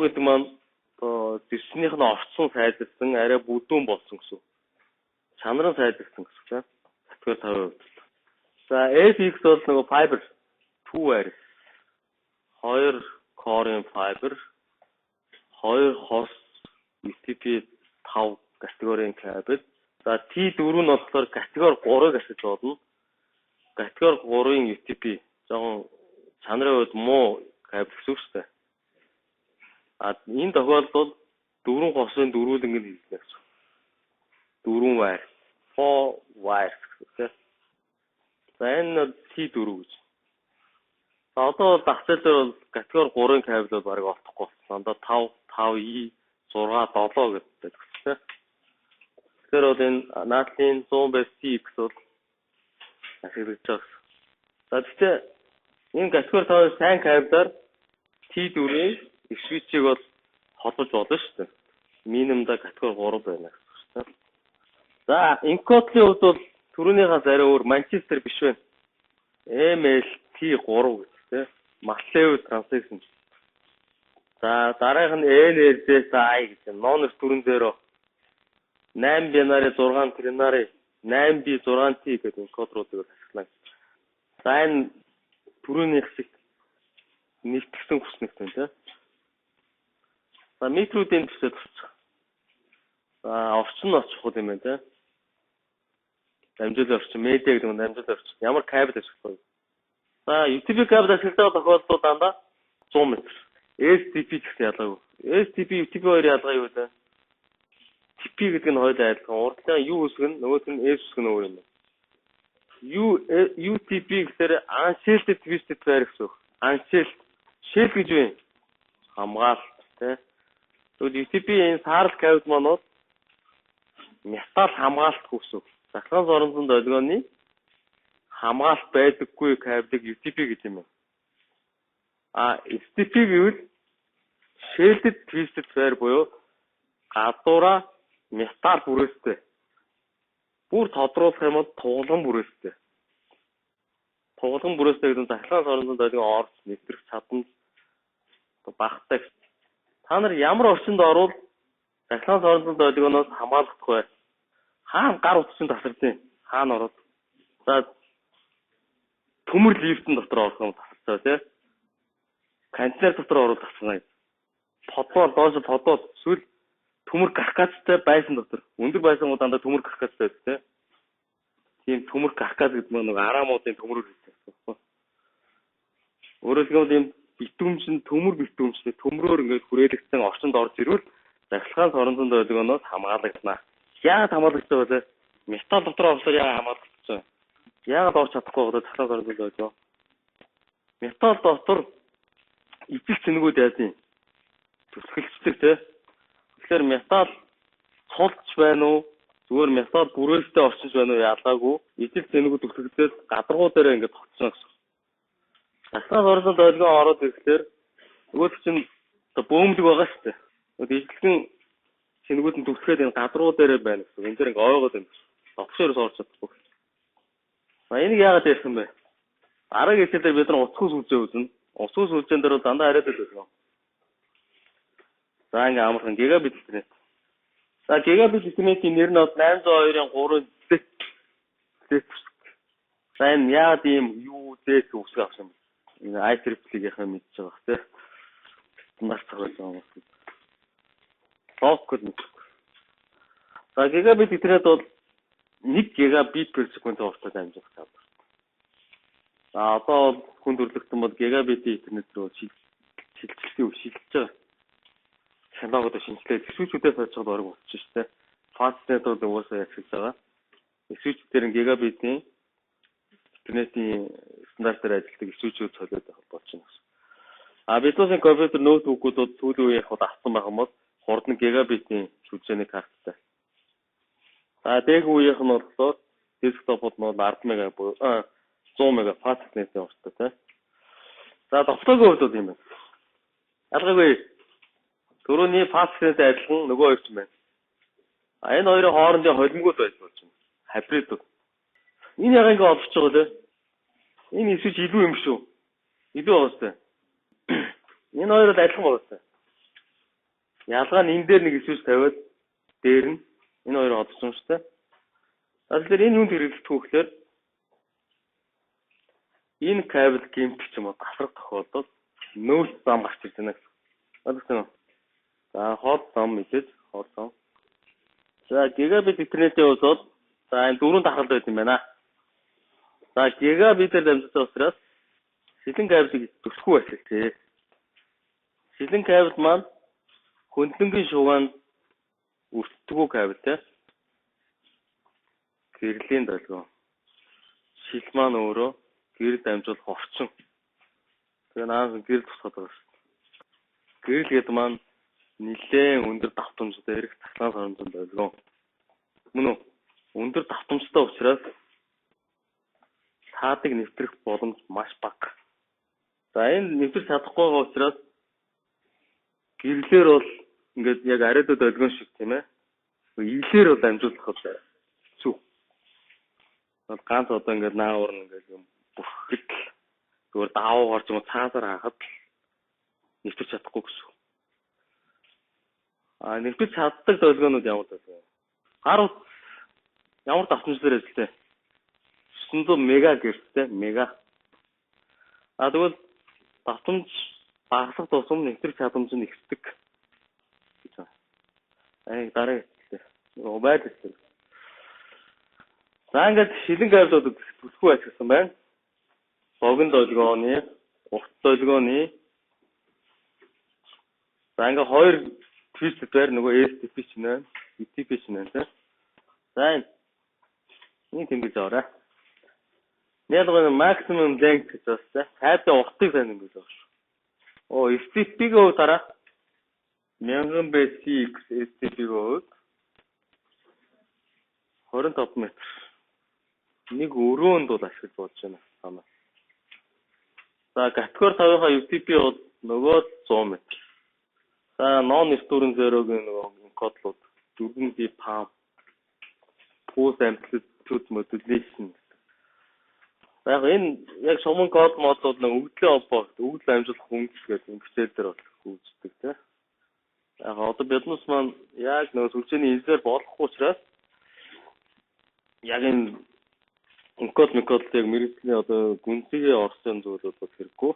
гэдэг маань зэвснийх нь орцсон сайжирсан, арай бүдүүн болсон гэсэн. Чанар нь сайжирсан гэсэн. Категори 5 хувьд. За FX бол нөгөө fiber 2 арис. 2 core-ын fiber, 2 host UTP 5 категорийн кабель. За T4 нь болохоор категори 3-ыг ашиглаж болно. Категори 3-ын UTP жоохон чанарын хувьд муу кабель гэсэн үг шүү дээ. Энэ тохиолдолд 4 хосын дөрвөлнг нь хийлгэнэ гэсэн. 4 wire, 4 wires гэсэн. За энэ T4 гэж. За одоо дахцал дээр бол категори 3-ын кабель бол бараг олдохгүй болсон. Одоо 5, 5E, 6, 7 гэдэг тийм. Тэгэхээр бол энэ наадлын 100/CX бол ашиглаж байгаа. За тэгэхээр энэ категори 5-ын сайн кабелаар T4-ийн switch-ийг бол холбож болно шүү дээ. Минимумда категори 3 байна гэсэн. За encode-ийн хувьд бол түрүүнийхээс арай өөр Manchester биш байна. MLT3 гэдэг тийм. Massive transition. За дараах нь NRJ-I гэдэг. Non төрөн дээр 8 binary 6 ternary 8B 6T гэдэг encode-руудыг ашиглана. За энэ түрүүнийх шиг нэгтгэсэн хүснэгтэй тийм. За микродын төсөд болчих. За орчин нь очих юм байна тийм. Дамжуулан орчин, медиа гэдэг нь дамжуулан орчин. Ямар кабель ашиглах вэ? За UTP кабель ашигладаг тохиолдолд дандаа 100 м. STP гэсэн ялгаагүй. STP, UTP хоёрын ялгаа юу вэ? TP гэдэг нь хоёулаа адилхан. Урдлын U үсэг нь нөгөөх нь S үсэг нь өөр юм. UTP гэхээр unshielded twisted wire гэсэн үг. Unshielded. Shield гэж юу юм? Хамгаалалт тийм. Тэгвэл UTP энэ саарл кабель маань металл хамгаалалт гэсэн үг. Захлын соронзон долгионы хамгаалалт байдаггүй кабелийг UTP гэдэг юм. STP гэвэл shielded twisted wire буюу гадуура металл бүрээстэй. Бүр тодруулах юм бол тугалан бүрээстэй. Тугалан бүрээстэй гэдэг нь захлын соронзон долгион орж нэвтрэх чадамж багтдаг. Та нар ямар орчинд орвол захлын соронзон долгионоос хамгаалах вэ? Хаана гар утсан тасардیں۔ Хаана ороод. За төмөр лифтэн дотор орох юм тасарчаа тий. Контейнер дотор ороод тасарна. Подвол доош подвол эсвэл төмөр каскадтай байсан дотор. Өндөр байсангууд дандаа төмөр каскадтай байдаг тий. Тийм төмөр каскад гэдэг нь нэг араамуудын төмөрөөр хэлсэн. Өөрөөр хэлбэл ийм битүүмчин төмөр битүүмчтэй төмрөөр ингээд хүрээлэгдсэн орчинд орж ирвэл захлын соронзон долгионоос хамгаалагдана. Яагаад хамгаалагдсан вэ? Металл дотор орсоор яагаад хамгаалагдсан? Яагаад орж чадахгүй байгаа захлын соронзон долгион? Металл дотор ижил цэнгүүд яаж юм? Төсгөлцдөг тий. Тэгэхээр металл цулж байна уу? Зүгээр металл бүрээстэй орчиж байна уу? Ялгаагүй. Ижил цэнгүүд төсгөлцөөд гадаргуу дээр ингээд тогтсон гэсэн. Захлын соронзон долгион ороод ирэхээр нөгөө чинь бөөмлөг байгаа шүү дээ. Ижлэгэн цэнгүүд нь төгсгээд энэ гадруу дээр байна гэсэн. Энэ дээр ингээ ойгоод байна. Довшоорос орж чадахгүй. Энийг яагаад ярьсан бэ? Арга хэсэлээр бид нар утас үзээ үзнэ. Утас үзэн дээр бол дандаа арайд байдаг. За ингээ амархан гигабит интернет. За гигабит интернетийн нэр нь 802.3 Z. За энэ яагаад ийм UZ үсэг авсан бэ? Энэ IEEE-ийнхээ мэдж байгаа тийм. Стандарт зохиолж байгаа юм. Локод нэг. За гигабит интернет бол 1 гигабит per секунд хугацаанд амжих чадвар. За одоо хүн төрөлхтөн бол гигабит интернет рүү шилжиж байгаа. Технологид шинжилээд эсвүүчүүдээс олж байгаа бараг болчих шүү дээ. Фастнет бол угаасаа ашиглаж байгаа. Эсвүүчдэр нь гигабитийн интернетийн стандартаар ажилладаг эсвүүчүүд солиод болж байна. Windows-ын компьютер ноутбукууд бол сүүлийн үеийн хад авсан байх юм бол хурдан гигабитийн шүлжээний карттай. Дээг үеийнх нь болохоор десктопууд нь 10 мега 100 мега фастнетийн урттай тий. За довтлоогийн хувьд бол юм байна. Ялгаагүй түрүүний фастнеттэй адилхан нөгөө хоёр ч юм байна. Энэ хоёрын хоорондын холимгууд байж болж байна. Хибрид. Энэ яг ингэ олж байгаа лээ. Энэ эсвэл илүү юм шүү. Илүү уустай. Энэ хоёр л адилхан уустай. Ялгаа нь энэ дээр нэг исвэж тавиад дээр нь энэ хоёр одсон юм шүү дээ. Тэгэхээр энэ юунд хэрэглэх вэ гэхээр энэ кабель гэмтэх юм уу тасрах тохиолдолд нөөц зам гарч ирж байна гэсэн. Ойлгосон уу? За хот зам мэдээж хот зам. За гигабит интернетийн хувьд за энэ дөрөв дахалт байт юм байна. За гигабитээр дамжуулсан учраас шилэн кабелийг төсөхгүй ашиглая. Шилэн кабель маань хөндлөнгийн шугаанд өртдөггүй кабель те. Гэрлийн долгион. Шил маань өөрөө гэрэл дамжуулах орчин. Тэгээ наас гэрэл тусгаад байгаа шүү. Гэрэл гэдэг маань нэлээд өндөр давтамжтай эрх цахилгаан соромжтой долгион. Мөн үү? Өндөр давтамжтай учраас цаадыг нэвтрэх боломж маш бага. За энэ нэвтрэх чадахгүй байгаа учраас гэрлэр бол ингээд яг ариадууд долгион шиг тийм ээ. Иглэр бол амжуулах хэцүү. Бол ганц одоо ингээд наавар ингээд юм бүрхэд зүгээр даавуугаар ч юм уу цаасаар хахад нэвтрэх чадахгүй гэсэн. Нэвтрэх чаддаг долгионууд ямар долгион? Гар утас ямар давтамжтай ажилладаг? 900 мегагерцтэй мега. Тэгвэл давтамж багасах тусам нэвтрэх чадамж нь ихсдэг. Дараа байдлаа. За ингээд шилэн кабелүүд төсөхгүй ашигласан байна. Богино долгионы, урт долгионы. За ингээд хоёр твист дээр нөгөө STP ч нэ, UTP ч нэ. За энэ тэмдэглэж аваарай. Яг нэг maximum length гэж байна. Кабелийн уртыг тань ингэж байгаа шүү. STP-г дараа 1000 BCX STP-г 25 м. Нэг өрөөнд бол ашиглаж болж байна санаа. За категори 5-ынхаа UTP бол нөгөө 100 м. За non recurring zero-гийн нөгөө кодлууд 4D PAM pulse amplitude modulation. Яг энэ яг шуман код модлууд нэг өгдлийн холбоо, өгдөл амжуулах хөнгөлөлт гэдэг юм хичээл дээр бол үүсдэг тийм. Яг одоо биднес маань яг нөгөө сүлжээний инженер болохгүй учраас яг энэ код яг мэрэгжлийн одоо гүнзгий орсон зүйлүүд бол хэрэггүй.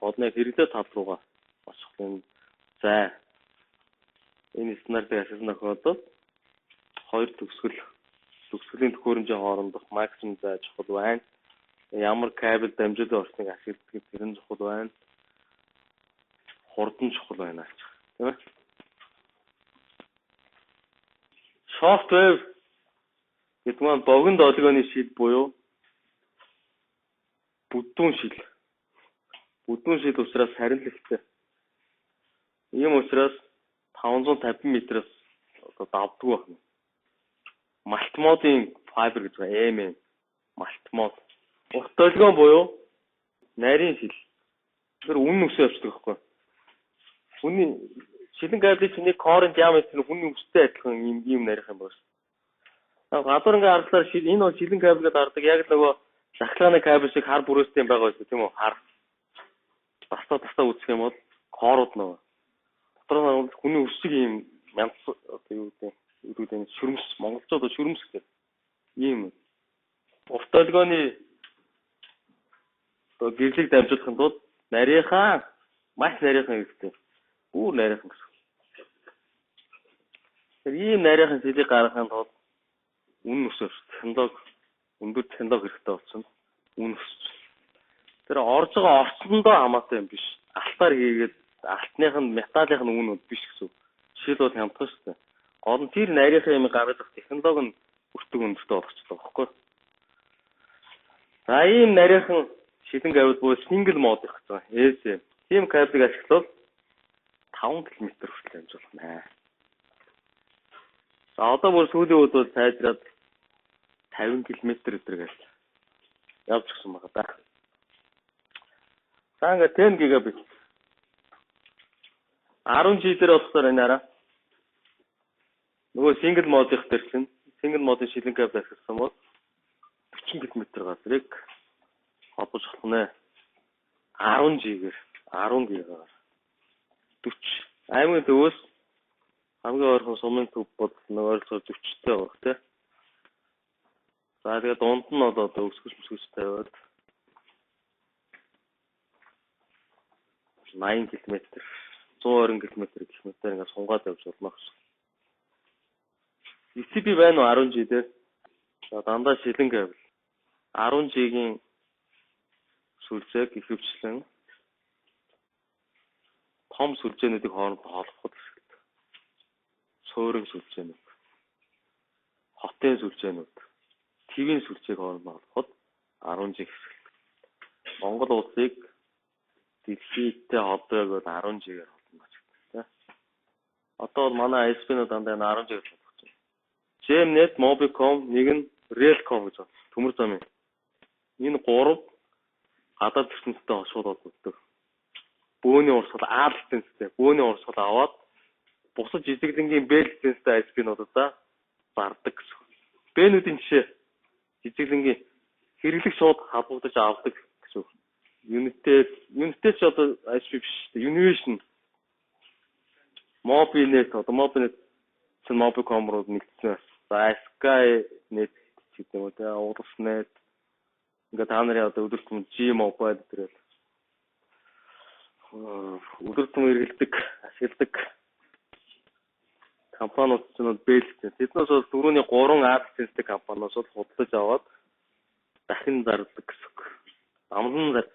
Годны хэрэглээ тал руугаа очих юм. За энэ стандарт ашиглах тохиолдолд хоёр төгсгөлийн төхөөрөмжийн хоорондох максимум зай чухал байна. Ямар кабель дамжуулан орсныг ашигладаг тэр нь чухал байна. Хурдан чухал байна гэж. Тийм ээ. Software гэдэг нь богино долгионы шил буюу бүдүүн шил. Бүдүүн шил учраас харилцагтай. Ийм учраас 550 м-ээс одоо давдггүй байна. Малтмодын файбер гэж байна. Малтмод. Урт долгион буюу нарийн шил. Тэр үн өсөө явчихдаг байхгүй. Хүний шилэн кабелийн чиний корын диаметр нь хүний өстэй адилхан ийм нарийнх юм байна. Гадуур ингээ харахаар энэ бол шилэн кабелгээд хардаг яг л нөгөө шахлааны кабель шиг хар бүрээстэй юм байгаа шүү тийм үү? Хар. Тастаа үүсэх юм бол корууд нөгөө дотор нь хүний өс шиг ийм мянц одоо юу гэдэг шүрмс монголчууд шүрмс гэдэг ийм урт долгионы гэрлийг дамжуулахын тулд нарийнхан маш нарийнхан хэрэгтэй. Бүр нарийнхан гэсэн. Тэр ийм нарийнхан шилийг гаргахын тулд үн өсөж технологи өндөр технологи хэрэгтэй болсон. Үн өсөж. Тэр орж байгаа орчиндөө хамаатай юм биш. Алтаар хийгээд алтных нь металлын үн биш гэсэн. Жишээл бол хямдхан шүү дээ. Гол нь тэр нарийнхан юм гаргах технологи нь өртөг өндөртэй болчихлоо байхгүй. За ийм нарийнхан шилэн кабель буюу single mode гэж байгаа. AC. Тийм кабелийг ашиглавал 5 км хүртэл амжуулах нэ. За одоо бүр сүүлийн үед бол сайжраад 50 км өдргээл явж гисэн байгаа да. За ингээд 10 гигабит 10G дээр болохоор энэ араа нөгөө single mode-ийнх дээр чинь single mode-ийн шилэн кабель ашигласан бол 40 км газрыг холбож болох нэ. 10G-гээр 10 гигаар 40 аймгийн төвөөс хамгийн ойрхон сумын төв бол нэг ойролцоогоор 40-тэй байх тий. За тэгээ дунд нь бол одоо өсгөж тавиад 80 км, 120 км гэх мэтээр ингээд сунгаад явж болно гэсэн. ECB байна уу 10G дээр? За дандаа шилэн кабель. 10G-ийн сүлжээг ихэвчлэн том сүлжээнүүдийг хоорондоо холбоход ашигладаг. Суурин сүлжээнүүд, хотын сүлжээнүүд, твийн сүлжээг хоорондоо холбоход 10G хэсэгдэг. Монгол улсыг дэлхийдээ холбоёг бол 10G-гээр холбоно гэж байна. Одоо бол манай ISP-нууд дандаа 10G-гээр холбож байна. GMNet, Mobicom, нэг нь Relcom гэж байна. Төмөр замын. Энэ гурав гадаад ертөнцтэй холбоод холбогддог. Бөөний урсгал А лицензтэй. Бөөний урсгал аваад бусад жижиглэнгийн Б лицензтэй ISP-нуудаа зардаг гэсэн. Б-нүүдийн жишээ жижиглэнгийн хэрэглэх шууд халбагдаж авдаг гэсэн. United ч одоо ISP биш шүү дээ. Univision, Mobinet одоо Mobinet чинь Mobicom руу нэгдсэн. За Skynet гэдэг юм уу те, Ulusnet ингээд та нарын одоо өдөртөм G-Mobile гэдэг өдөртөм хэрэгэлдэг, ашигладаг компаниуд ч нь бэлтэй. Тэднээс бол дөрөвний 3 А-лицензтэй компаниуд бол худалдаж аваад дахин зардаг гэсэн. Амлан зардаг.